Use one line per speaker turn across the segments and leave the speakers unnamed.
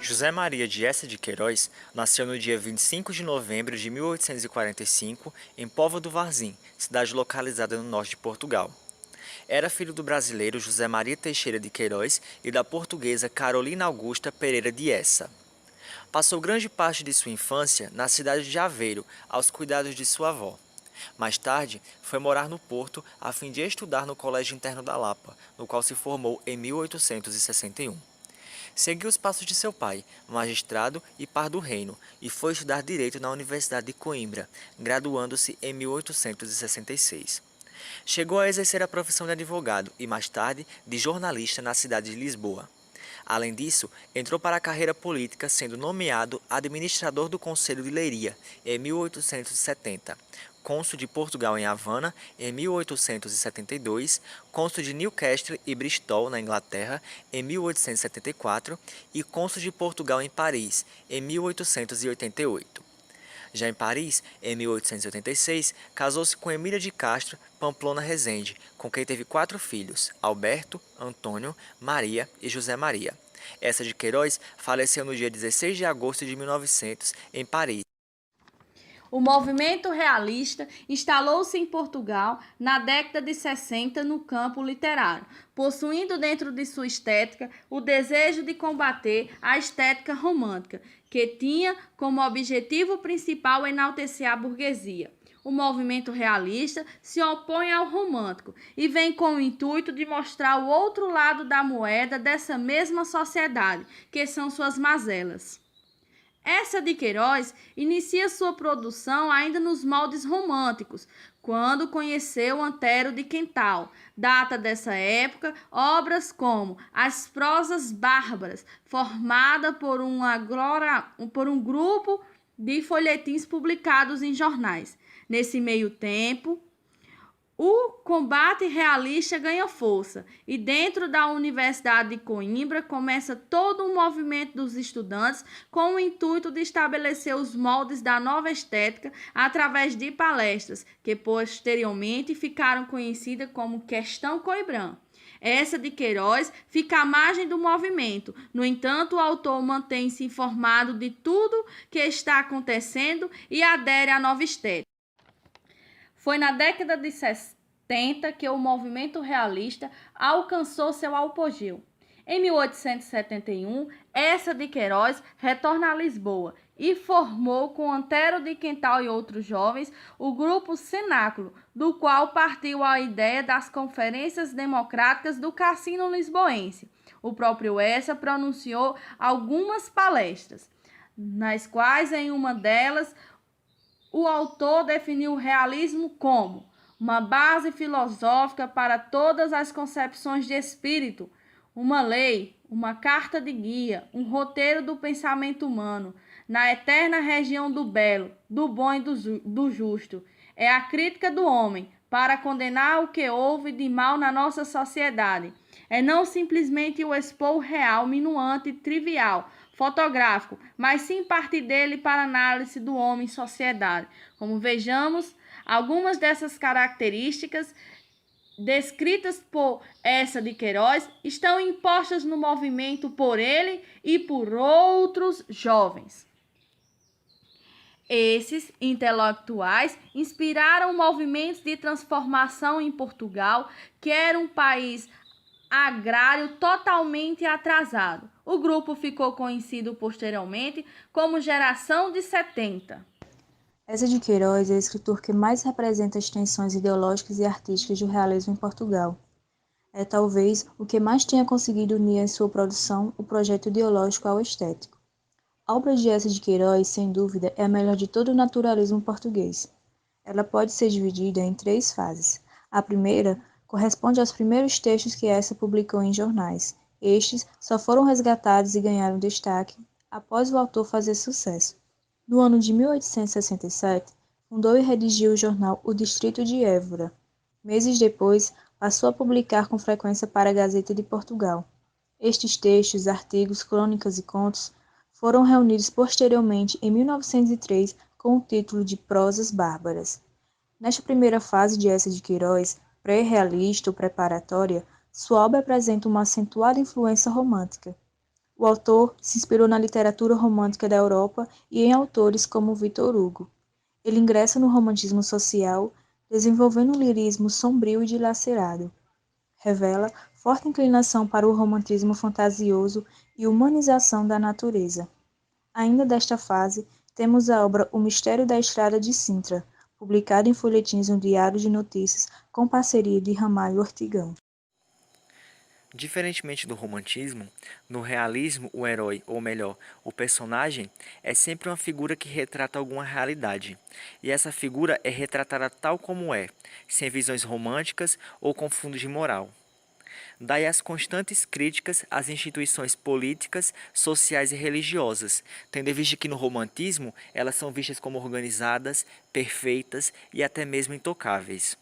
José Maria de Eça de Queiroz nasceu no dia 25 de novembro de 1845 em Póvoa do Varzim, cidade localizada no norte de Portugal. Era filho do brasileiro José Maria Teixeira de Queiroz e da portuguesa Carolina Augusta Pereira de Eça. Passou grande parte de sua infância na cidade de Aveiro, aos cuidados de sua avó. Mais tarde, foi morar no Porto a fim de estudar no Colégio Interno da Lapa, no qual se formou em 1861. Seguiu os passos de seu pai, magistrado e par do reino, e foi estudar Direito na Universidade de Coimbra, graduando-se em 1866. Chegou a exercer a profissão de advogado e, mais tarde, de jornalista na cidade de Lisboa. Além disso, entrou para a carreira política sendo nomeado administrador do Conselho de Leiria em 1870, cônsul de Portugal em Havana em 1872, cônsul de Newcastle e Bristol, na Inglaterra, em 1874 e cônsul de Portugal em Paris, em 1888. Já em Paris, em 1886, casou-se com Emília de Castro Pamplona Rezende, com quem teve 4 filhos, Alberto, Antônio, Maria e José Maria. Eça de Queiroz faleceu no dia 16 de agosto de 1900, em Paris.
O movimento realista instalou-se em Portugal na década de 60 no campo literário, possuindo dentro de sua estética o desejo de combater a estética romântica, que tinha como objetivo principal enaltecer a burguesia. O movimento realista se opõe ao romântico e vem com o intuito de mostrar o outro lado da moeda dessa mesma sociedade, que são suas mazelas. Eça de Queiroz inicia sua produção ainda nos moldes românticos, quando conheceu Antero de Quental. Data dessa época obras como As Prosas Bárbaras, formada por um grupo de folhetins publicados em jornais. Nesse meio tempo, o combate realista ganha força e dentro da Universidade de Coimbra começa todo um movimento dos estudantes com o intuito de estabelecer os moldes da nova estética através de palestras, que posteriormente ficaram conhecidas como Questão Coimbra. Eça de Queiroz fica à margem do movimento. No entanto, o autor mantém-se informado de tudo que está acontecendo e adere à nova estética. Foi na década de 70 que o movimento realista alcançou seu apogeu. Em 1871, Eça de Queiroz retorna a Lisboa e formou com Antero de Quental e outros jovens o grupo Cenáculo, do qual partiu a ideia das conferências democráticas do Cassino Lisboense. O próprio Eça pronunciou algumas palestras, nas quais, em uma delas, o autor definiu o realismo como uma base filosófica para todas as concepções de espírito, uma lei, uma carta de guia, um roteiro do pensamento humano, na eterna região do belo, do bom e do justo. É a crítica do homem para condenar o que houve de mal na nossa sociedade. É não simplesmente o expor o real, minuante e trivial, fotográfico, mas sim partir dele para análise do homem e sociedade. Como vejamos, algumas dessas características descritas por Eça de Queiroz estão impostas no movimento por ele e por outros jovens. Esses intelectuais inspiraram movimentos de transformação em Portugal, que era um país agrário totalmente atrasado. O grupo ficou conhecido posteriormente como Geração de 70.
Eça de Queiroz é o escritor que mais representa as tensões ideológicas e artísticas do realismo em Portugal. É talvez o que mais tenha conseguido unir em sua produção o projeto ideológico ao estético. A obra de Eça de Queiroz, sem dúvida, é a melhor de todo o naturalismo português. Ela pode ser dividida em 3 fases. A primeira corresponde aos primeiros textos que Eça publicou em jornais. Estes só foram resgatados e ganharam destaque após o autor fazer sucesso. No ano de 1867, fundou e redigiu o jornal O Distrito de Évora. Meses depois, passou a publicar com frequência para a Gazeta de Portugal. Estes textos, artigos, crônicas e contos foram reunidos posteriormente em 1903 com o título de Prosas Bárbaras. Nesta primeira fase de Eça de Queiroz, pré-realista ou preparatória, sua obra apresenta uma acentuada influência romântica. O autor se inspirou na literatura romântica da Europa e em autores como Victor Hugo. Ele ingressa no romantismo social, desenvolvendo um lirismo sombrio e dilacerado. Revela forte inclinação para o romantismo fantasioso e humanização da natureza. Ainda desta fase, temos a obra O Mistério da Estrada de Sintra, publicada em folhetins no Diário de Notícias com parceria de Ramalho Ortigão.
Diferentemente do romantismo, no realismo o herói, ou melhor, o personagem, é sempre uma figura que retrata alguma realidade, e essa figura é retratada tal como é, sem visões românticas ou com fundo de moral. Daí as constantes críticas às instituições políticas, sociais e religiosas, tendo em vista que no romantismo elas são vistas como organizadas, perfeitas e até mesmo intocáveis.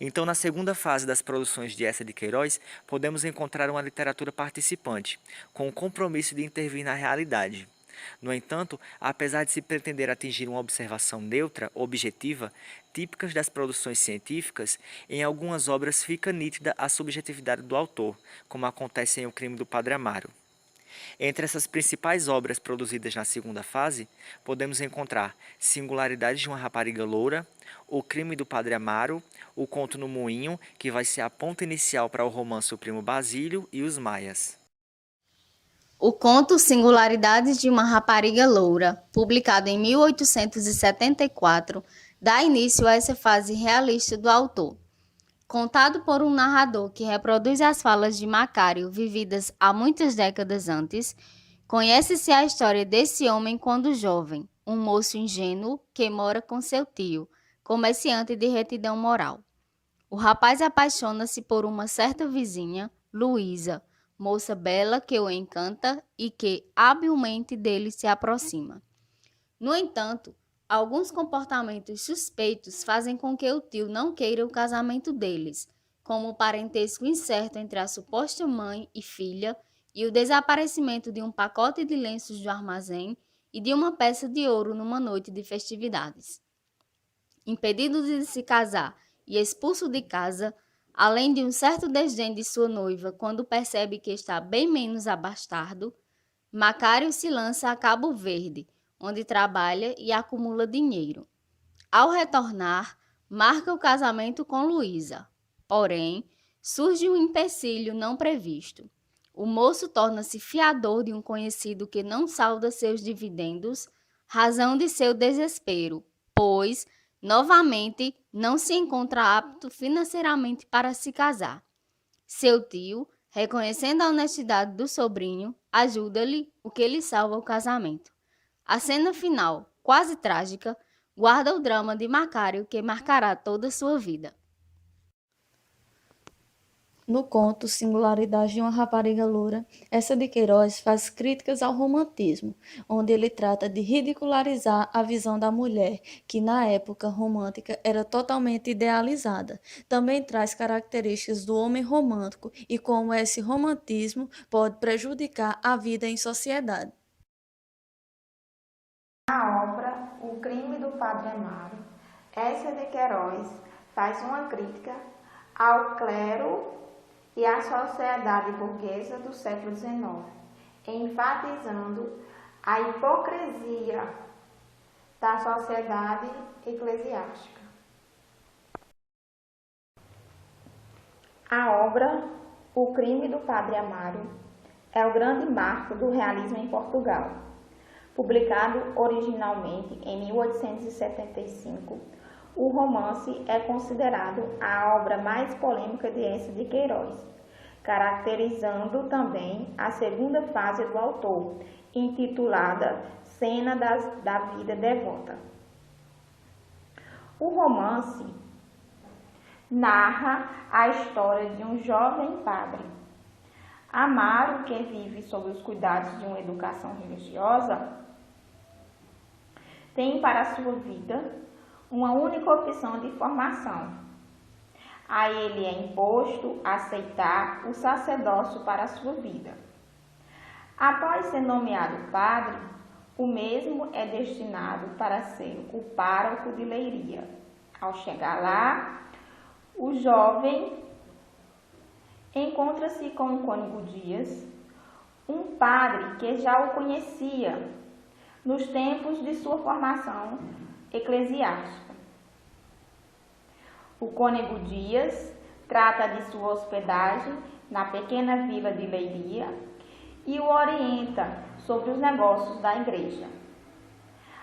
Então, na segunda fase das produções de Eça de Queiroz, podemos encontrar uma literatura participante, com o compromisso de intervir na realidade. No entanto, apesar de se pretender atingir uma observação neutra, objetiva, típicas das produções científicas, em algumas obras fica nítida a subjetividade do autor, como acontece em O Crime do Padre Amaro. Entre essas principais obras produzidas na segunda fase, podemos encontrar Singularidades de uma Rapariga Loura, O Crime do Padre Amaro, O Conto no Moinho, que vai ser a ponta inicial para o romance O Primo Basílio e Os Maias.
O conto Singularidades de uma Rapariga Loura, publicado em 1874, dá início a essa fase realista do autor. Contado por um narrador que reproduz as falas de Macário vividas há muitas décadas antes, conhece-se a história desse homem quando jovem, um moço ingênuo que mora com seu tio, comerciante de retidão moral. O rapaz apaixona-se por uma certa vizinha, Luísa, moça bela que o encanta e que habilmente dele se aproxima. No entanto, alguns comportamentos suspeitos fazem com que o tio não queira o casamento deles, como o parentesco incerto entre a suposta mãe e filha e o desaparecimento de um pacote de lenços do armazém e de uma peça de ouro numa noite de festividades. Impedido de se casar e expulso de casa, além de um certo desdém de sua noiva quando percebe que está bem menos abastado, Macário se lança a Cabo Verde, onde trabalha e acumula dinheiro. Ao retornar, marca o casamento com Luísa. Porém, surge um empecilho não previsto. O moço torna-se fiador de um conhecido que não salda seus dividendos, razão de seu desespero, pois, novamente, não se encontra apto financeiramente para se casar. Seu tio, reconhecendo a honestidade do sobrinho, ajuda-lhe, o que lhe salva o casamento. A cena final, quase trágica, guarda o drama de Macário que marcará toda a sua vida.
No conto Singularidade de uma Rapariga Loura, Eça de Queiroz faz críticas ao romantismo, onde ele trata de ridicularizar a visão da mulher, que na época romântica era totalmente idealizada. Também traz características do homem romântico e como esse romantismo pode prejudicar a vida em sociedade.
Na obra O Crime do Padre Amaro, Eça de Queiroz faz uma crítica ao clero e à sociedade burguesa do século XIX, enfatizando a hipocrisia da sociedade eclesiástica. A obra O Crime do Padre Amaro é o grande marco do realismo em Portugal. Publicado originalmente em 1875, o romance é considerado a obra mais polêmica de Eça de Queiroz, caracterizando também a segunda fase do autor, intitulada Cena da Vida Devota. O romance narra a história de um jovem padre, Amaro, que vive sob os cuidados de uma educação religiosa, tem para sua vida uma única opção de formação. A ele é imposto aceitar o sacerdócio para a sua vida. Após ser nomeado padre, o mesmo é destinado para ser o pároco de Leiria. Ao chegar lá, o jovem encontra-se com o cônego Dias, um padre que já o conhecia nos tempos de sua formação eclesiástica. O cônego Dias trata de sua hospedagem na pequena vila de Leiria e o orienta sobre os negócios da igreja.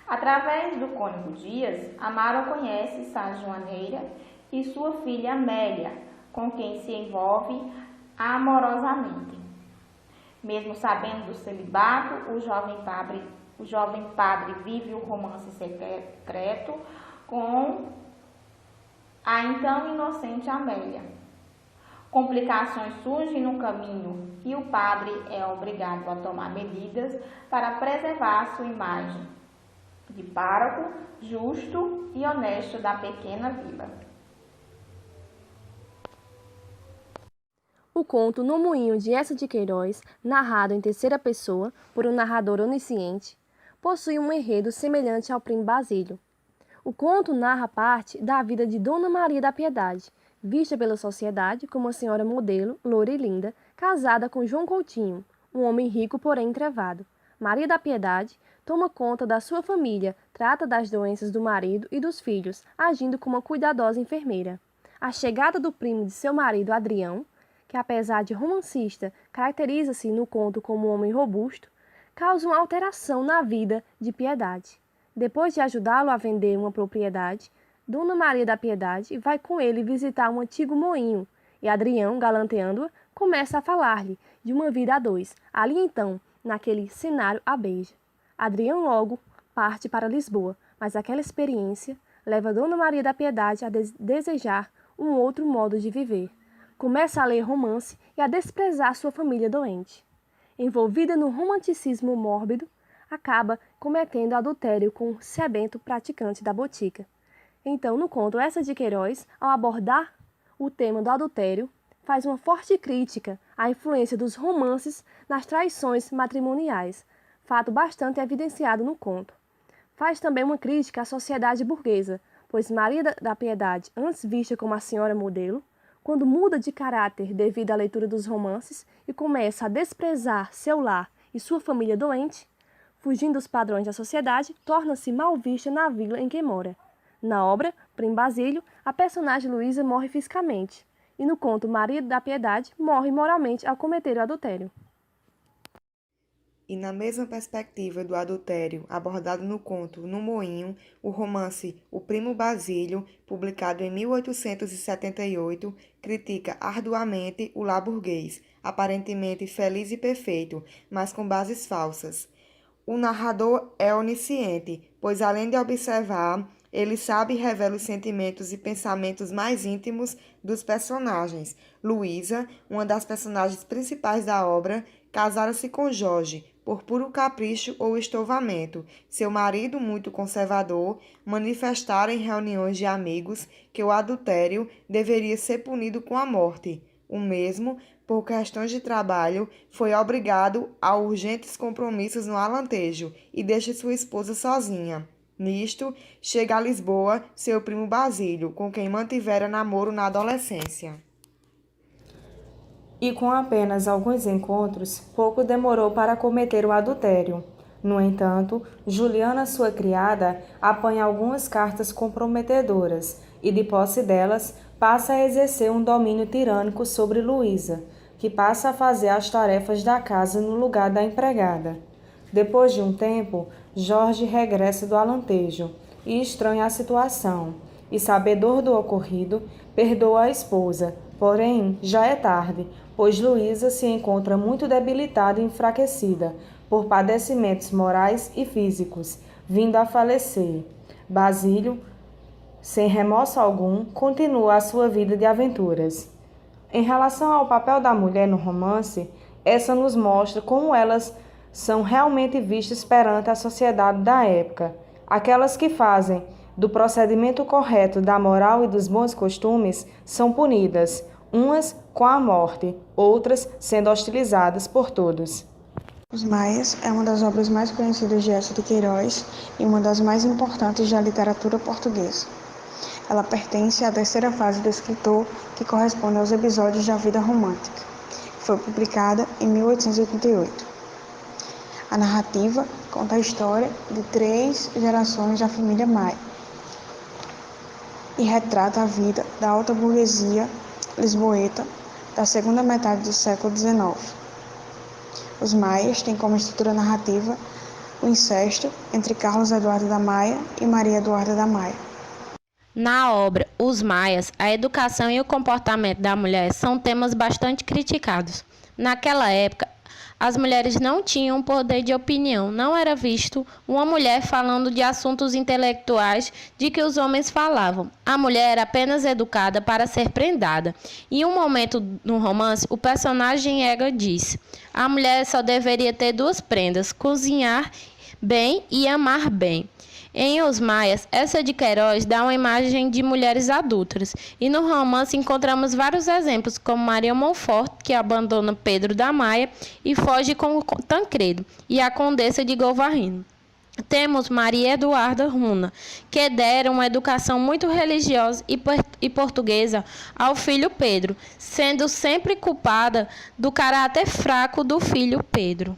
Através do cônego Dias, Amaro conhece Sá Joaneira e sua filha Amélia, com quem se envolve amorosamente. Mesmo sabendo do celibato, o jovem padre vive o romance secreto com a então inocente Amélia. Complicações surgem no caminho e o padre é obrigado a tomar medidas para preservar sua imagem de pároco justo e honesto da pequena vila.
O conto No Moinho de Eça de Queiroz, narrado em terceira pessoa por um narrador onisciente, possui um enredo semelhante ao Primo Basílio. O conto narra parte da vida de Dona Maria da Piedade, vista pela sociedade como uma senhora modelo, loura e linda, casada com João Coutinho, um homem rico, porém entrevado. Maria da Piedade toma conta da sua família, trata das doenças do marido e dos filhos, agindo como uma cuidadosa enfermeira. A chegada do primo de seu marido, Adrião, que apesar de romancista, caracteriza-se no conto como um homem robusto, causa uma alteração na vida de Piedade. Depois de ajudá-lo a vender uma propriedade, Dona Maria da Piedade vai com ele visitar um antigo moinho, e Adrião, galanteando-a, começa a falar-lhe de uma vida a dois. Ali então, naquele cenário, a beija. Adrião logo parte para Lisboa, mas aquela experiência leva Dona Maria da Piedade a desejar um outro modo de viver. Começa a ler romance e a desprezar sua família doente. Envolvida no romanticismo mórbido, acaba cometendo adultério com um sebento praticante da botica. Então, no conto Eça de Queiroz, ao abordar o tema do adultério, faz uma forte crítica à influência dos romances nas traições matrimoniais, fato bastante evidenciado no conto. Faz também uma crítica à sociedade burguesa, pois Maria da Piedade, antes vista como a senhora modelo, quando muda de caráter devido à leitura dos romances e começa a desprezar seu lar e sua família doente, fugindo dos padrões da sociedade, torna-se mal vista na vila em que mora. Na obra, Primo Basílio, a personagem Luísa morre fisicamente, e no conto Maria da Piedade morre moralmente ao cometer o adultério.
E na mesma perspectiva do adultério abordado no conto No Moinho, o romance O Primo Basílio, publicado em 1878, critica arduamente o lar burguês, aparentemente feliz e perfeito, mas com bases falsas. O narrador é onisciente, pois além de observar, ele sabe e revela os sentimentos e pensamentos mais íntimos dos personagens. Luísa, uma das personagens principais da obra, casara-se com Jorge, por puro capricho ou estovamento. Seu marido, muito conservador, manifestara em reuniões de amigos que o adultério deveria ser punido com a morte. O mesmo, por questões de trabalho, foi obrigado a urgentes compromissos no Alentejo e deixa sua esposa sozinha. Nisto, chega a Lisboa seu primo Basílio, com quem mantivera namoro na adolescência.
E com apenas alguns encontros, pouco demorou para cometer o adultério. No entanto, Juliana, sua criada, apanha algumas cartas comprometedoras e, de posse delas, passa a exercer um domínio tirânico sobre Luísa, que passa a fazer as tarefas da casa no lugar da empregada. Depois de um tempo, Jorge regressa do Alentejo e estranha a situação, e, sabedor do ocorrido, perdoa a esposa. Porém, já é tarde, pois Luísa se encontra muito debilitada e enfraquecida por padecimentos morais e físicos, vindo a falecer. Basílio, sem remorso algum, continua a sua vida de aventuras. Em relação ao papel da mulher no romance, essa nos mostra como elas são realmente vistas perante a sociedade da época. Aquelas que fazem do procedimento correto da moral e dos bons costumes são punidas, umas com a morte, outras sendo hostilizadas por todos.
Os Maias é uma das obras mais conhecidas de Eça de Queiroz e uma das mais importantes da literatura portuguesa. Ela pertence à terceira fase do escritor, que corresponde aos episódios da vida romântica. Foi publicada em 1888. A narrativa conta a história de 3 gerações da família Maia e retrata a vida da alta burguesia lisboeta da segunda metade do século XIX. Os Maias têm como estrutura narrativa o incesto entre Carlos Eduardo da Maia e Maria Eduarda da Maia.
Na obra Os Maias, a educação e o comportamento da mulher são temas bastante criticados. Naquela época, as mulheres não tinham poder de opinião, não era visto uma mulher falando de assuntos intelectuais de que os homens falavam. A mulher era apenas educada para ser prendada. Em um momento no romance, o personagem Ega disse: a mulher só deveria ter 2 prendas, cozinhar bem e amar bem. Em Os Maias, essa de Queiroz dá uma imagem de mulheres adultas, e no romance encontramos vários exemplos, como Maria Monfort, que abandona Pedro da Maia e foge com Tancredo, e a Condessa de Golvarrino. Temos Maria Eduarda Runa, que deram uma educação muito religiosa e portuguesa ao filho Pedro, sendo sempre culpada do caráter fraco do filho Pedro.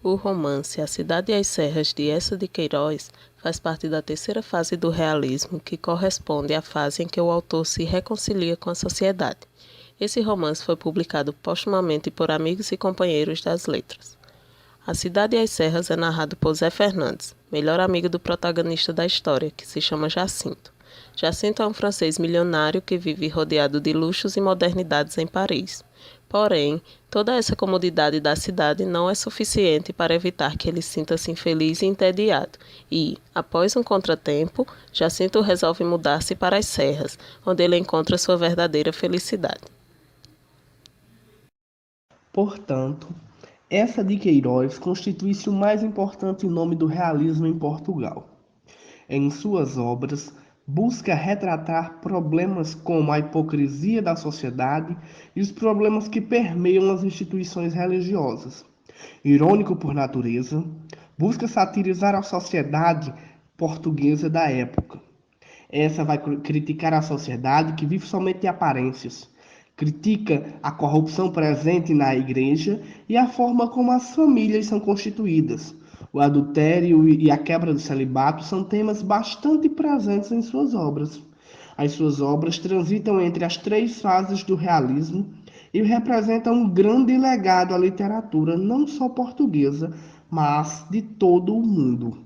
O romance A Cidade e as Serras, de Eça de Queiroz, faz parte da terceira fase do realismo, que corresponde à fase em que o autor se reconcilia com a sociedade. Esse romance foi publicado postumamente por amigos e companheiros das letras. A Cidade e as Serras é narrado por Zé Fernandes, melhor amigo do protagonista da história, que se chama Jacinto. Jacinto é um francês milionário que vive rodeado de luxos e modernidades em Paris. Porém, toda essa comodidade da cidade não é suficiente para evitar que ele sinta-se infeliz e entediado. E, após um contratempo, Jacinto resolve mudar-se para as Serras, onde ele encontra sua verdadeira felicidade.
Portanto, Eça de Queiroz constitui-se o mais importante nome do realismo em Portugal. Em suas obras, busca retratar problemas como a hipocrisia da sociedade e os problemas que permeiam as instituições religiosas. Irônico por natureza, busca satirizar a sociedade portuguesa da época. Essa vai criticar a sociedade que vive somente de aparências. Critica a corrupção presente na igreja e a forma como as famílias são constituídas. O adultério e a quebra do celibato são temas bastante presentes em suas obras. As suas obras transitam entre as 3 fases do realismo e representam um grande legado à literatura não só portuguesa, mas de todo o mundo.